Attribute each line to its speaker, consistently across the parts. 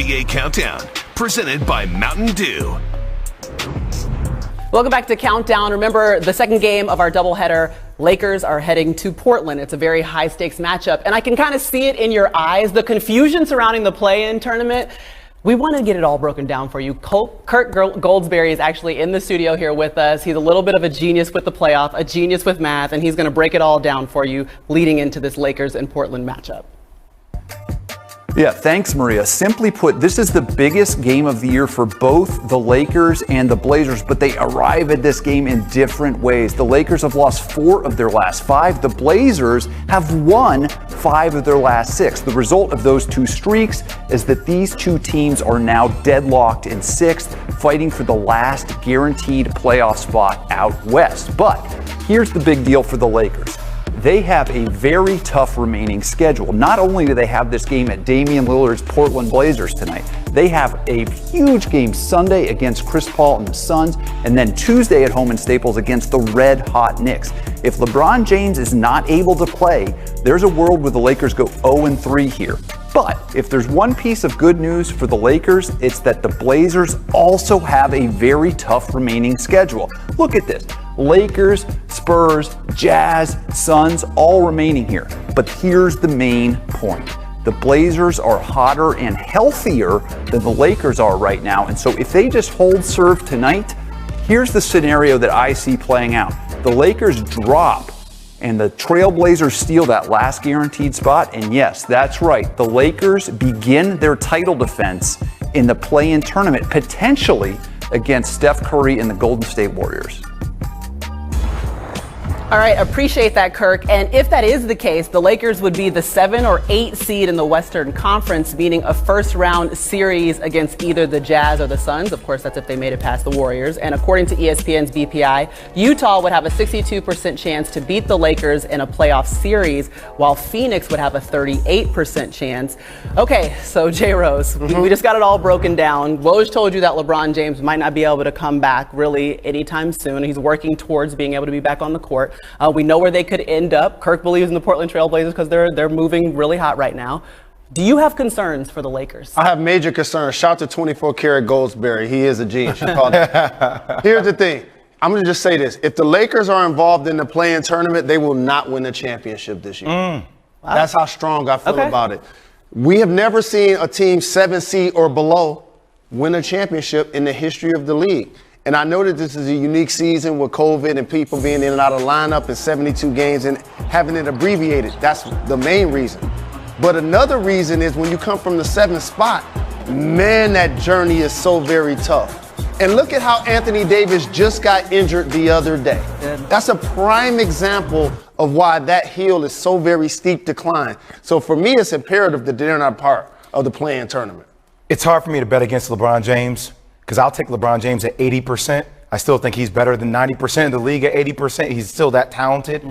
Speaker 1: NBA Countdown, presented by Mountain Dew.
Speaker 2: Welcome back to Countdown. Remember, the second game of our doubleheader, Lakers are heading to Portland. It's a very high-stakes matchup, and I can kind of see it in your eyes, the confusion surrounding the play-in tournament. We want to get it all broken down for you. Kirk Goldsberry is actually in the studio here with us. He's a little bit of a genius with the playoff, a genius with math, and he's going to break it all down for you leading into this Lakers and Portland matchup.
Speaker 3: Yeah, thanks, Maria. Simply put, this is the biggest game of the year for both the Lakers and the Blazers, but they arrive at this game in different ways. The Lakers have lost 4 of their last 5. The Blazers have won 5 of their last 6. The result of those 2 streaks is that these 2 teams are now deadlocked in 6th, fighting for the last guaranteed playoff spot out west. But here's the big deal for the Lakers. They have a very tough remaining schedule. Not only do they have this game at Damian Lillard's Portland Blazers tonight, they have a huge game Sunday against Chris Paul and the Suns, and then Tuesday at home in Staples against the red-hot Knicks. If LeBron James is not able to play, there's a world where the Lakers go 0-3 here. But if there's one piece of good news for the Lakers, it's that the Blazers also have a very tough remaining schedule. Look at this. Lakers, Spurs, Jazz, Suns, all remaining here. But here's the main point. The Blazers are hotter and healthier than the Lakers are right now. And so if they just hold serve tonight, here's the scenario that I see playing out. The Lakers drop and the Trailblazers steal that last guaranteed spot. And yes, that's right. The Lakers begin their title defense in the play-in tournament, potentially against Steph Curry and the Golden State Warriors.
Speaker 2: All right, appreciate that, Kirk. And if that is the case, the Lakers would be the 7 or 8 seed in the Western Conference, meaning a first-round series against either the Jazz or the Suns. Of course, that's if they made it past the Warriors. And according to ESPN's BPI, Utah would have a 62% chance to beat the Lakers in a playoff series, while Phoenix would have a 38% chance. Okay, so Jay Rose, we just got it all broken down. Woj told you that LeBron James might not be able to come back really anytime soon. He's working towards being able to be back on the court. We know where they could end up. Kirk believes in the Portland Trailblazers because they're moving really hot right now. Do you have concerns for the Lakers?
Speaker 4: I have major concerns. Shout to 24-karat Goldsberry. He is a genius. You called it. Here's the thing. I'm going to just say this. If the Lakers are involved in the play-in tournament, they will not win the championship this year. Wow. That's how strong I feel about it. We have never seen a team 7 seed or below win a championship in the history of the league. And I know that this is a unique season with COVID and people being in and out of lineup in 72 games and having it abbreviated. That's the main reason. But another reason is when you come from the 7th spot, man, that journey is so very tough. And look at how Anthony Davis just got injured the other day. That's a prime example of why that hill is so very steep decline. So for me, it's imperative that they're not part of the play-in tournament.
Speaker 5: It's hard for me to bet against LeBron James, because I'll take LeBron James at 80%. I still think he's better than 90% of the league at 80%. He's still that talented.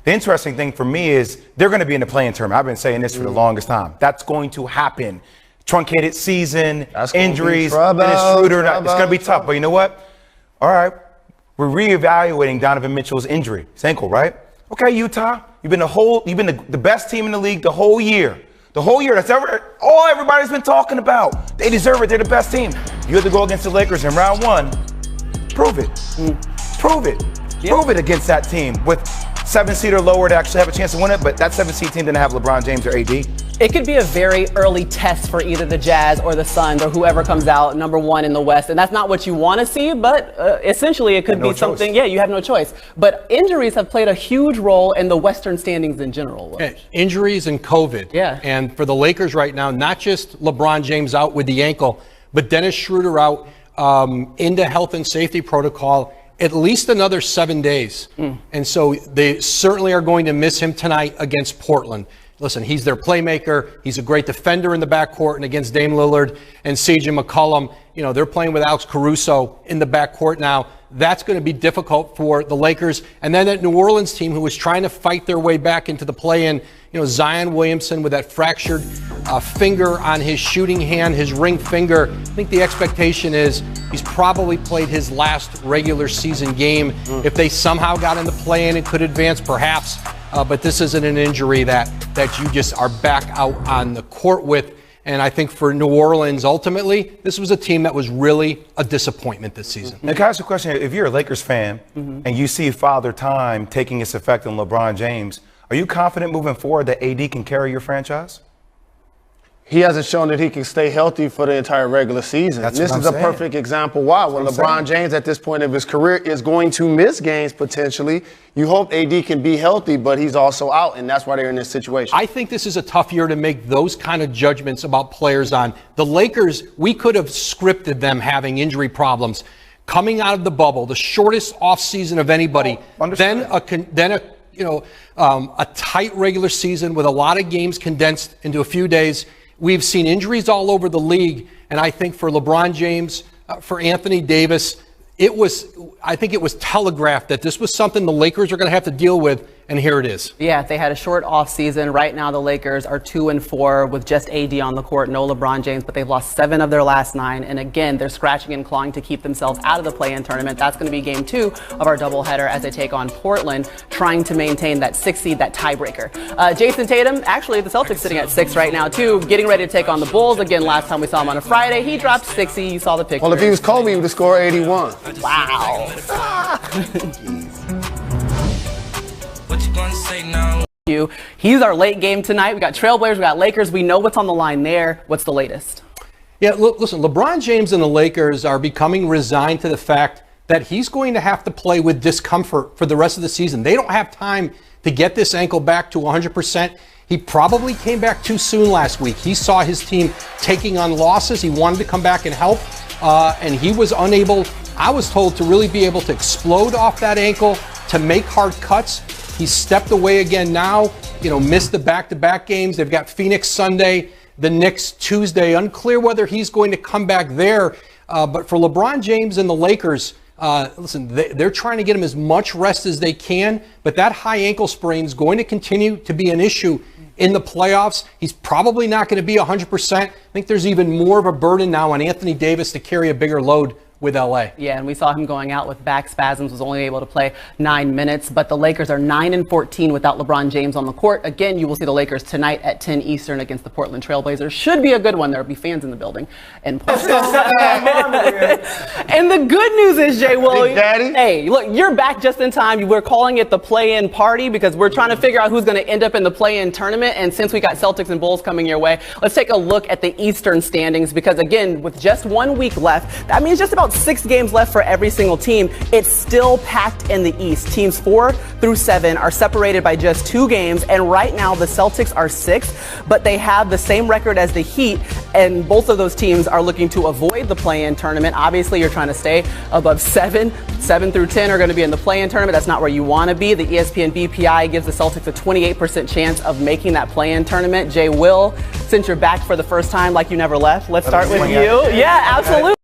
Speaker 5: The interesting thing for me is they're going to be in the play-in tournament. I've been saying this for the longest time. That's going to happen. Truncated season, injuries, Dennis Schroeder. It's going to be tough. But you know what? All right, we're reevaluating Donovan Mitchell's injury. His ankle, right? Okay, Utah, you've been the best team in the league the whole year. The whole year, that's all everybody's been talking about. They deserve it. They're the best team. You have to go against the Lakers in round 1. Prove it. Prove it. Yeah. Prove it against that team with 7 seed or lower to actually have a chance to win it. But that 7 seed team didn't have LeBron James or AD.
Speaker 2: It could be a very early test for either the Jazz or the Suns or whoever comes out number 1 in the West. And that's not what you want to see, but essentially it could be something. Yeah, you have no choice. But injuries have played a huge role in the Western standings in general.
Speaker 6: Injuries and COVID.
Speaker 2: Yeah.
Speaker 6: And for the Lakers right now, not just LeBron James out with the ankle, but Dennis Schroeder out into health and safety protocol at least another 7 days. And so they certainly are going to miss him tonight against Portland. Listen, he's their playmaker. He's a great defender in the backcourt, and against Dame Lillard and CJ McCollum, you know, they're playing with Alex Caruso in the backcourt now. That's going to be difficult for the Lakers. And then that New Orleans team who was trying to fight their way back into the play-in, you know, Zion Williamson with that fractured finger on his shooting hand, his ring finger. I think the expectation is he's probably played his last regular season game. If they somehow got in the play-in and could advance, perhaps. But this isn't an injury that you just are back out on the court with. And I think for New Orleans, ultimately, this was a team that was really a disappointment this season.
Speaker 5: Now, can I ask you a question? If you're a Lakers fan and you see Father Time taking its effect on LeBron James, are you confident moving forward that AD can carry your franchise?
Speaker 4: He hasn't shown that he can stay healthy for the entire regular season. This is a perfect example why. When LeBron James at this point of his career is going to miss games potentially, you hope AD can be healthy, but he's also out, and that's why they're in this situation.
Speaker 6: I think this is a tough year to make those kind of judgments about players on. The Lakers, we could have scripted them having injury problems coming out of the bubble, the shortest offseason of anybody, then a tight regular season with a lot of games condensed into a few days. We've seen injuries all over the league, and I think for LeBron James, for Anthony Davis, I think it was telegraphed that this was something the Lakers are going to have to deal with, and here it is.
Speaker 2: Yeah, they had a short offseason. Right now, the Lakers are 2-4 with just AD on the court, no LeBron James, but they've lost 7 of their last 9. And again, they're scratching and clawing to keep themselves out of the play-in tournament. That's going to be game 2 of our doubleheader as they take on Portland, trying to maintain that 6 seed, that tiebreaker. Jason Tatum, actually, the Celtics sitting at 6 right now, too, getting ready to take on the Bulls. Again, last time we saw him on a Friday, he dropped 60. You saw the picture.
Speaker 4: Well, if he was Kobe, he would have scored 81.
Speaker 2: Wow.
Speaker 7: What you gonna say now?
Speaker 2: He's our late game tonight. We got Trailblazers, we got Lakers. We know what's on the line there. What's the latest?
Speaker 6: Yeah, look, listen, LeBron James and the Lakers are becoming resigned to the fact that he's going to have to play with discomfort for the rest of the season. They don't have time to get this ankle back to 100%. He probably came back too soon last week. He saw his team taking on losses. He wanted to come back and help, and he was unable, I was told, to really be able to explode off that ankle, to make hard cuts. He's stepped away again now, missed the back-to-back games. They've got Phoenix Sunday, the Knicks Tuesday. Unclear whether he's going to come back there. But for LeBron James and the Lakers, listen, they're trying to get him as much rest as they can, but that high ankle sprain is going to continue to be an issue in the playoffs. He's probably not going to be 100%. I think there's even more of a burden now on Anthony Davis to carry a bigger load with LA.
Speaker 2: Yeah, and we saw him going out with back spasms, was only able to play 9 minutes, but the Lakers are 9-14 without LeBron James on the court. Again, you will see the Lakers tonight at 10 Eastern against the Portland Trailblazers. Should be a good one. There'll be fans in the building. And the good news is, Jay Williams, hey, look, you're back just in time. We're calling it the play-in party because we're trying to figure out who's going to end up in the play-in tournament. And since we got Celtics and Bulls coming your way, let's take a look at the Eastern standings because, again, with just 1 week left, that means just about 6 games left for every single team. It's still packed in the East. Teams 4 through 7 are separated by just 2 games, and right now the Celtics are 6th, but they have the same record as the Heat, and both of those teams are looking to avoid the play-in tournament. Obviously, you're trying to stay above 7. 7 through 10 are going to be in the play-in tournament. That's not where you want to be. The ESPN BPI gives the Celtics a 28% chance of making that play-in tournament. Jay Will, since you're back for the first time like you never left, let's start with you. Yeah, absolutely.